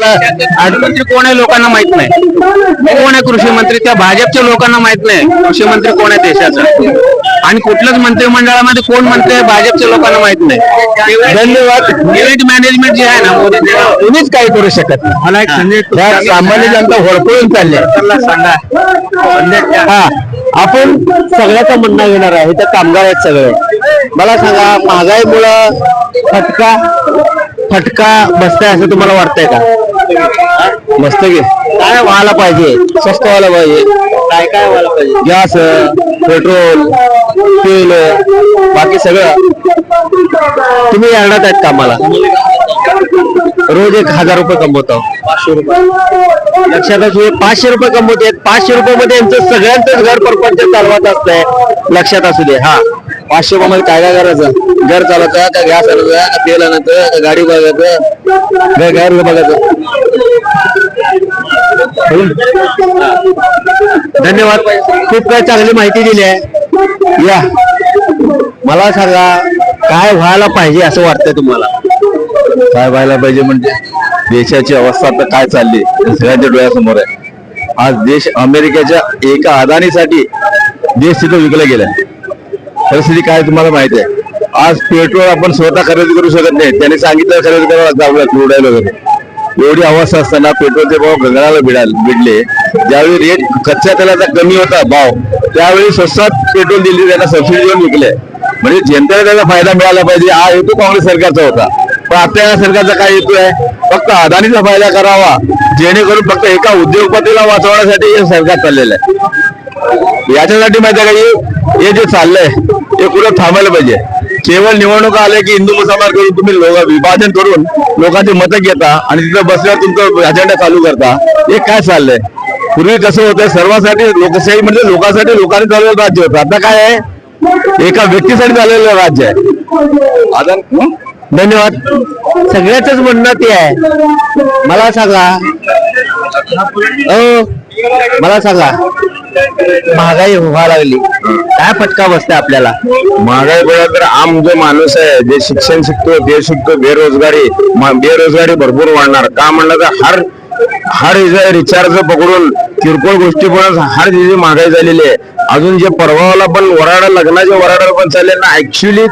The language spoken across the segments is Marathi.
अर्थमंत्री कोण आहे लोकांना माहित नाही, कोण आहे कृषी मंत्री त्या भाजपच्या लोकांना माहित नाही कृषी मंत्री कोण आहे देशाचा, आणि कुठल्याच मंत्रिमंडळामध्ये कोण मंत्री आहे भाजपच्या लोकांना माहित नाही. धन्यवाद. इव्हेंट मॅनेजमेंट जे आहे ना मोदी तुम्हीच काही करू शकत नाही. मला एक संदेश सामान्य जनता होडपळून चालली सांगा. हा, आपण सगळ्याचं म्हणणं घेणार आहे. इथं कामगार आहेत सगळे. मला सांगा, महागाईमुळं फटका बसताय असं तुम्हाला वाटतंय का? मस्त घे. काय व्हायला पाहिजे? स्वस्त व्हायला पाहिजे. काय काय व्हायला पाहिजे? गॅस, पेट्रोल, तेल, बाकी सगळं. तुम्ही येणार आहेत कामाला, रोज 1000 रुपये कमवतो. 500 रुपये लक्षात असू. 500 रुपये कमवते. 500 रुपये मध्ये यांचं सगळ्यांचंच घर परपंच चालवत असतंय. लक्षात असू दे. हा, 500 रुपये मध्ये काय काय करायचं? घर चालवायचं का? गॅस आणायचं का? तेल आणायचं का? गाडी बघायचं? घर बघायचं. धन्यवाद. खूप काही चांगली माहिती दिली आहे. या, मला सांगा, काय व्हायला पाहिजे असं वाटतंय तुम्हाला? काय व्हायला पाहिजे म्हणजे देशाची अवस्था आता काय चालली सगळ्यांच्या डोळ्यासमोर आहे. आज देश अमेरिकेच्या एका अदानीसाठी देश तिथं विकला गेलाय. परिस्थिती काय तुम्हाला माहिती आहे. आज पेट्रोल आपण स्वतः खरेदी करू शकत नाही, त्याने सांगितलं खरेदी करावं लागतं क्रूड ऑइल वगैरे. एवढी अवस्था असताना पेट्रोलचे भाव गगनाला भिडले. ज्यावेळी रेट कच्च्या तेलाचा कमी होता भाव, त्यावेळी स्वस्तात पेट्रोल दिली, त्यांना सबसिडी देऊन विकले. म्हणजे जनतेला त्याचा फायदा मिळाला पाहिजे हा हेतू काँग्रेस सरकारचा होता. पण आता या सरकारचा काय हेतू आहे? फक्त अदानीचा फायदा करावा, जेणेकरून फक्त एका उद्योगपतीला वाचवण्यासाठी हे सरकार चाललेलं आहे. याच्यासाठी माहिती आहे का, हे जे चाललंय हे कुठं थांबायला पाहिजे. केवळ निवडणुका आल्या की हिंदू मुसलमान करून तुम्ही विभाजन करून लोकांची मतं घेता आणि तिथं बसल्यावर तुमचं अजेंडा चालू करता. हे काय चाललंय? पूर्वी कसं होतं, सर्वांसाठी लोकशाही म्हणजे लोकांसाठी लोकांनी चाललेलं राज्य होतं. आता काय आहे, एका व्यक्तीसाठी चाललेलं राज्य आहे. धन्यवाद. सगळ्याच म्हणणं ते आहे. मला सांगा, मला सांगा, महागाई व्हायला लागली, काय फटका बसतोय आपल्याला? महागाई बघा तर आम जो माणूस आहे, जे शिक्षण शिकतो, ते शिकतो, बेरोजगारी भरपूर वाढणार. का म्हणलं तर हर रिचार्ज पकडून किरकोळ गोष्टी पण हर जी महागाई झालेली आहे. अजून जे परवाला पण लग्नाच्या वराडाला पण चालले ना, ऍक्च्युली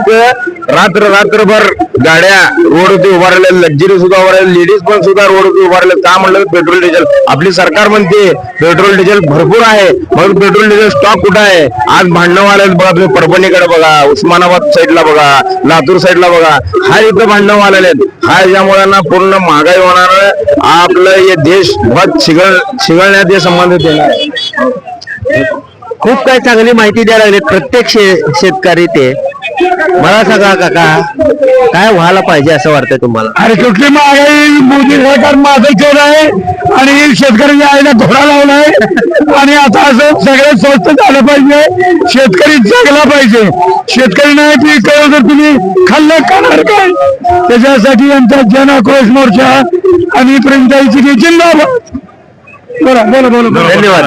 रात्रभर गाड्या रोडवरती उभारल्या, लक्झरी सुद्धा उभारल्या, लेडीज पण सुद्धा रोडवरती उभारल्या. का म्हणलं पेट्रोल डिझेल, आपली सरकार म्हणते पेट्रोल डिझेल भरपूर आहे, मग पेट्रोल डिझेल स्टॉक कुठं आहे? आज भांडणं व्हायला बघा, तुम्ही परभणीकडे बघा, उस्मानाबाद साईडला बघा, लातूर साईडला बघा, हा इथं भांडणं व्हायला आहेत. हा यामुळे ना पूर्ण महागाई होणार, आपलं हे देश शिगळण्यात हे संबंधित येणार. खूप काही चांगली माहिती द्यायला लागले प्रत्येक शेतकरी. ते मला सांगा काका, काय व्हायला पाहिजे असं वाटतंय तुम्हाला? अरे कुठली महागाई? मोदी सरकार महागाई केलं आहे आणि शेतकऱ्यांच्या आईला घोडा लावलाय. आणि आता असं सगळं स्वस्त झालं पाहिजे, शेतकरी जगला पाहिजे. शेतकरी नाही पिकवलं तर तुम्ही खाल्लं खाणार काय? त्याच्यासाठी आमचा जन आक्रोश मोर्चा आणि प्रेमताईची जिंदाबाद. बोला बोला बोला. धन्यवाद.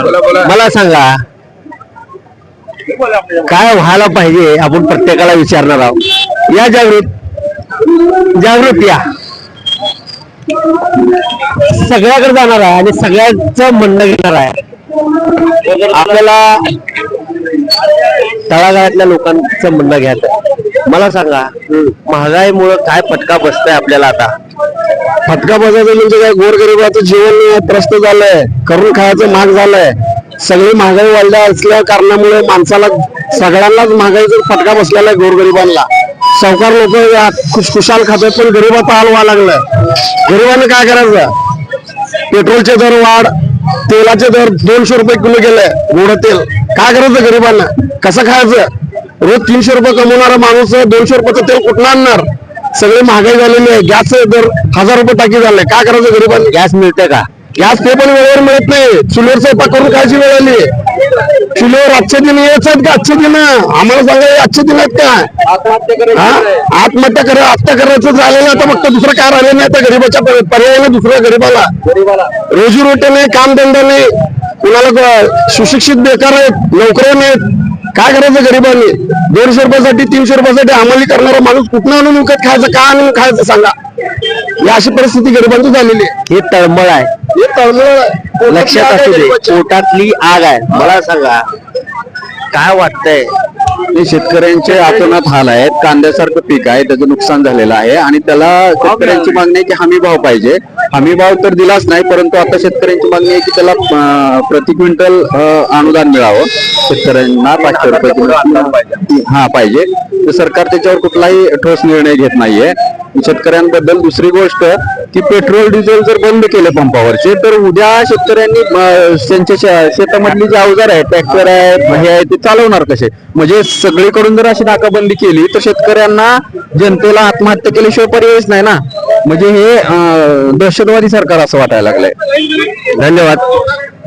मला सांगा, काय व्हायला पाहिजे? आपण प्रत्येकाला विचारणार आहोत. या जागृत या, सगळ्याकडे जाणार आहे आणि सगळ्यांचं म्हणणं घेणार आहे. आपल्याला तळागाळातल्या लोकांचं म्हणणं घ्यायचं. मला सांगा, महागाईमुळे काय फटका बसतोय आपल्याला? आता फटका बसायचं म्हणजे काय, गोरगरिबाचं जीवन त्रस्त झालंय, करून खायचं महाग झालंय. सगळी महागाई वाढल्या असल्या कारणामुळे माणसाला सगळ्यांनाच महागाईचा फटका बसलेला आहे. गोरगरिबांना सावकार लोक खुशखुशाल खातात, पण गरीबाचा हाल व्हायला लागलाय. गरिबांनी काय करायचं? पेट्रोलचे दर वाढ, तेलाचे दर 200 रुपये किलो गेले, गोड तेल. काय करायचं गरिबांना? कसं खायचं? रोज 300 रुपये कमवणारा माणूस 200 रुपयाचं तेल कुठं आणणार? सगळी महागाई झालेली आहे. गॅसचे दर 1000 रुपये टाकी झाले. काय करायचं गरिबांनी? गॅस मिळते का? गॅस ते पण वेळेवर मिळत नाही. चुलीवर स्वयंपाक करून खायची वेळ आली. चुलीवर आजचे दिन यायच आहेत का? आजचे दिन आम्हाला सांगा, आजचे दिन आहेत का? आत्महत्या करायचं झालेलं. आता फक्त दुसरं काय राहिलं नाही. आता गरीबाच्या पर्यायाने दुसऱ्या गरीबाला रोजीरोटी नाही, कामधंदा नाही, कुणाला सुशिक्षित बेकार आहेत, नोकऱ्या नाहीत. काय करायचं गरीबांनी? 200 रुपयासाठी 300 रुपयासाठी अंमली करणारा माणूस कुठं आणून विकत खायचं? का आणून खायचं सांगा? ही अशी परिस्थिती गरिबांची झालेली आहे. हे तळमळ आहे, हे तळमळ लक्षात असू दे, गरिबाची. पोटातली आग आहे. मला सांगा काय वाटतंय? हे शेतकऱ्यांचे आतोनात हाल आहेत. कांद्यासारखं पीक आहे, त्याचं नुकसान झालेलं आहे आणि त्याला शेतकऱ्यांची मागणी आहे की हमी भाव पाहिजे. हमी भाव तर दिलाच नाही, परंतु आता शेतकऱ्यांची मागणी आहे की त्याला प्रति क्विंटल अनुदान मिळावं. शेतकऱ्यांना 500 रुपये किंमत पाहिजे. तर सरकार त्याच्यावर कुठलाही ठोस निर्णय घेत नाहीये शेतकऱ्यांबद्दल. दुसरी गोष्ट की पेट्रोल डिझेल जर बंद केले पंपावरचे, तर उद्या शेतकऱ्यांनी त्यांच्या शेतामधली जे अवजार आहे, ट्रॅक्टर आहे, हे आहे, ते चालवणार कसे? म्हणजे सगळीकडून जर अशी नाकाबंदी केली तर शेतकऱ्यांना, जनतेला आत्महत्या केल्याशिवाय पर्यायच नाही ना. म्हणजे हे दहशतवादी सरकार असं वाटायला लागलंय. धन्यवाद,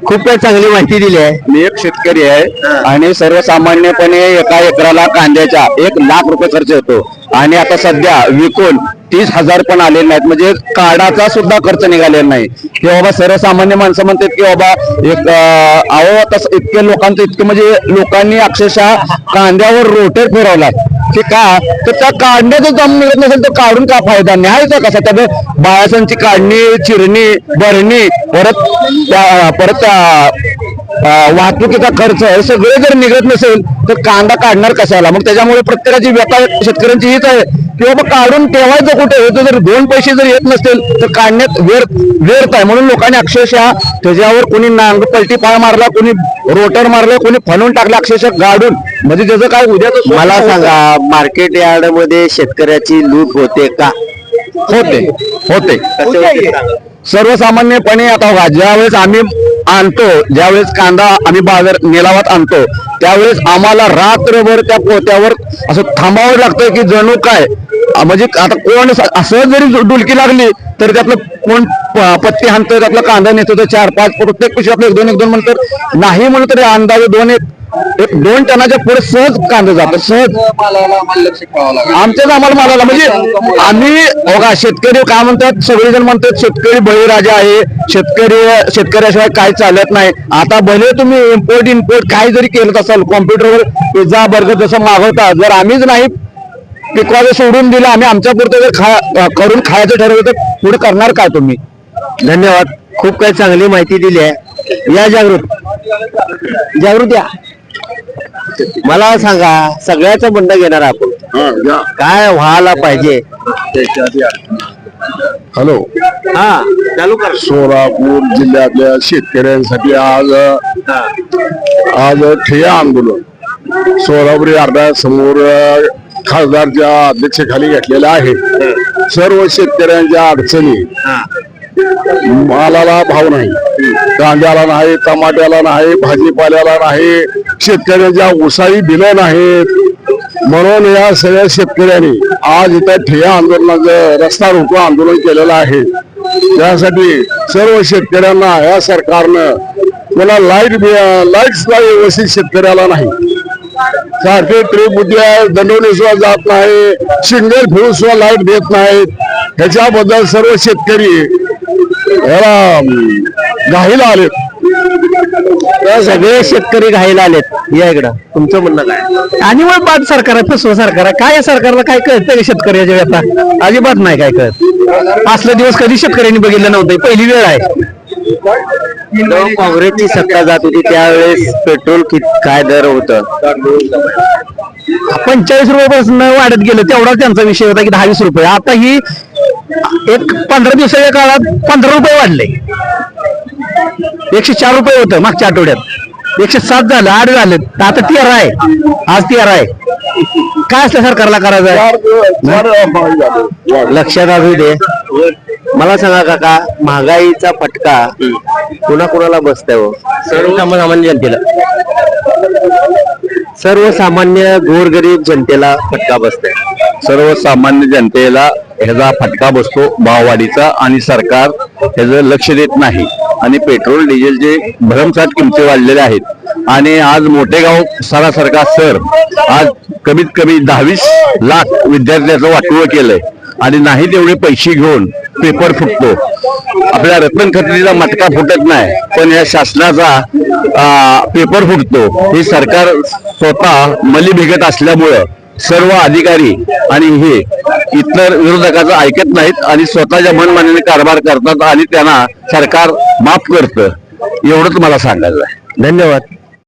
खूप काही चांगली माहिती दिली आहे. मी एक शेतकरी आहे आणि सर्वसामान्यपणे एका एकराला कांद्याच्या 1 लाख रुपये खर्च येतो आणि आता सध्या विकून 30,000 पण आलेले नाहीत. म्हणजे काढाचा सुद्धा खर्च निघालेला नाही. की बाबा सर्वसामान्य माणसं म्हणतात की बाबा तसं इतके लोकांचं इतकं, म्हणजे लोकांनी अक्षरशः कांद्यावर रोटर फिरवला की का, तर त्या काढण्याचं दम मिळत नसेल तर काढून का फायदा? न्यायचा कसा? त्याचं बायासांची काढणी, चिरणी, भरणी, परत वाहतुकीचा खर्च हे सगळे जर निघत नसेल तर कांदा काढणार कशाला? मग त्याच्यामुळे प्रत्येकाची व्यथा शेतकऱ्यांची हीच आहे की बाबा काढून ठेवायचं कुठे? जर 2 पैसे जर येत नसतील तर काढण्यात व्यर्थ आहे. म्हणून लोकांनी अक्षरशः त्याच्यावर कोणी पलटी पाय मारला, कोणी रोटर मारलं, कोणी फणून टाकलं अक्षरशः गाडून. म्हणजे त्याचं काय उद्या मला सांगा, मार्केट यार्ड मध्ये शेतकऱ्याची लूट होते का? होते. सर्वसामान्यपणे आता बघा, ज्यावेळेस आम्ही आणतो, ज्यावेळेस कांदा आम्ही बाजार निलावात आणतो, त्यावेळेस आम्हाला रात्रभर त्या पोत्यावर असं थांबावं लागतंय की जणू काय, म्हणजे आता कोण असं जरी डुलकी लागली तर त्यातलं कोण पत्ती हाणतं, त्यातला कांदा नेतो, तर 4-5 प्रत्येक पिशवी आपलं 1-2 म्हणतात. नाही म्हणलं तरी अंदाजे 2 टनाच्या पुढे सहज कांदा जातो. सहज आमच्याच आम्हाला मालाला, म्हणजे आम्ही बघा, शेतकरी काय म्हणतात, सगळेजण म्हणतात शेतकरी बळीराजा आहे, शेतकऱ्याशिवाय काय चालत नाही. आता भले तुम्ही इम्पोर्ट काय जरी केलं असाल, कॉम्प्युटरवर पिझ्झा बर्गर जसं मागवता, जर आम्हीच नाही पिकवायचं सोडून दिलं, आम्ही आमच्या पुरतं जर करून खायचं ठरवलं तर पुढे करणार काय तुम्ही? धन्यवाद, खूप काही चांगली माहिती दिली आहे. या जागृत या. मला सांगा, सगळ्याचं बंड घेणार आपण, काय व्हायला पाहिजे? हॅलो, हा, चालू कर. सोलापूर जिल्ह्यातल्या शेतकऱ्यांसाठी आज ठिय्या आंदोलन सोलापुरी समोर खासदारच्या अध्यक्षतेखाली घेतलेलं आहे. सर्व शेतकऱ्यांच्या अडचणी, मालाला भाव नाही, कांद्याला नाही, टमाट्याला नाही, भाजीपाल्याला नाही, शेतकऱ्यांच्या उसाई बिलं नाहीत. म्हणून या सगळ्या शेतकऱ्यांनी आज इथं ठिय्या आंदोलनाचं रस्ता रोको आंदोलन केलेलं आहे. त्यासाठी सर्व शेतकऱ्यांना या सरकारनं कोणा लाईट सुद्धा व्यवस्थित शेतकऱ्याला नाही, सारखे त्रिपुट्या दंडवणी सुद्धा जात नाही, सिंगल फिरून सुद्धा लाईट देत नाहीत. ह्याच्याबद्दल सर्व शेतकरी याला घाईला आलेत. सगळे शेतकरी घाईला आलेत. या इकडं, तुमचं म्हणणं काय? आणि मग बाद सरकार आहे, फसवं सरकार आहे. काय या सरकारला काय कळतं का शेतकऱ्याच्या व्यथा? अजिबात नाही काय कळत. असले दिवस कधी शेतकऱ्यांनी बघितलं नव्हतं, पहिली वेळ आहे. काँग्रेसची सत्ता जात होती त्यावेळेस पेट्रोल काय दर होतं? 45 रुपयापासून वाढत गेलं, तेवढा त्यांचा विषय होता की 10-20 रुपये. आता ही एक 15 दिवसाच्या काळात 15 रुपये वाढले. 104 रुपये होतं मागच्या आठवड्यात, 107 झालं, 8 झालं, आता 13 आहे. आज 13 आहे. काय असलं सरकारला करायचं आहे? लक्षात असू दे. मला सांगा काका, महागाईचा फटका कुणाकुणाला बसतोय हो? सर्वसामान्य जनतेला, सर्वसामान्य गोरगरीब जनतेला फटका बसतोय. सर्वसामान्य जनतेला ह्याचा फटका बसतो भाववाढीचा आणि सरकार ह्याचं लक्ष देत नाही. आणि पेट्रोल डिझेलचे भरमसाठ किमती वाढलेल्या आहेत. आणि आज मोठेगाव सारासारखा सर आज कमीत कमी 10-20 लाख विद्यार्थ्याचं वाटोळं केलंय आणि नाही तेवढे पैसे घेऊन पेपर फुटतो. आपल्या रत्न खत्रीचा मटका फुटत नाही, पण या शासनाचा पेपर फुटतो. हे सरकार स्वतः मली भिगत असल्यामुळं सर्व अधिकारी आणि हे इतर विरोधकाचं ऐकत नाहीत आणि स्वतःच्या मनमानीने कारभार करतात आणि त्यांना सरकार माफ करतं, एवढंच मला सांगायचं आहे. धन्यवाद.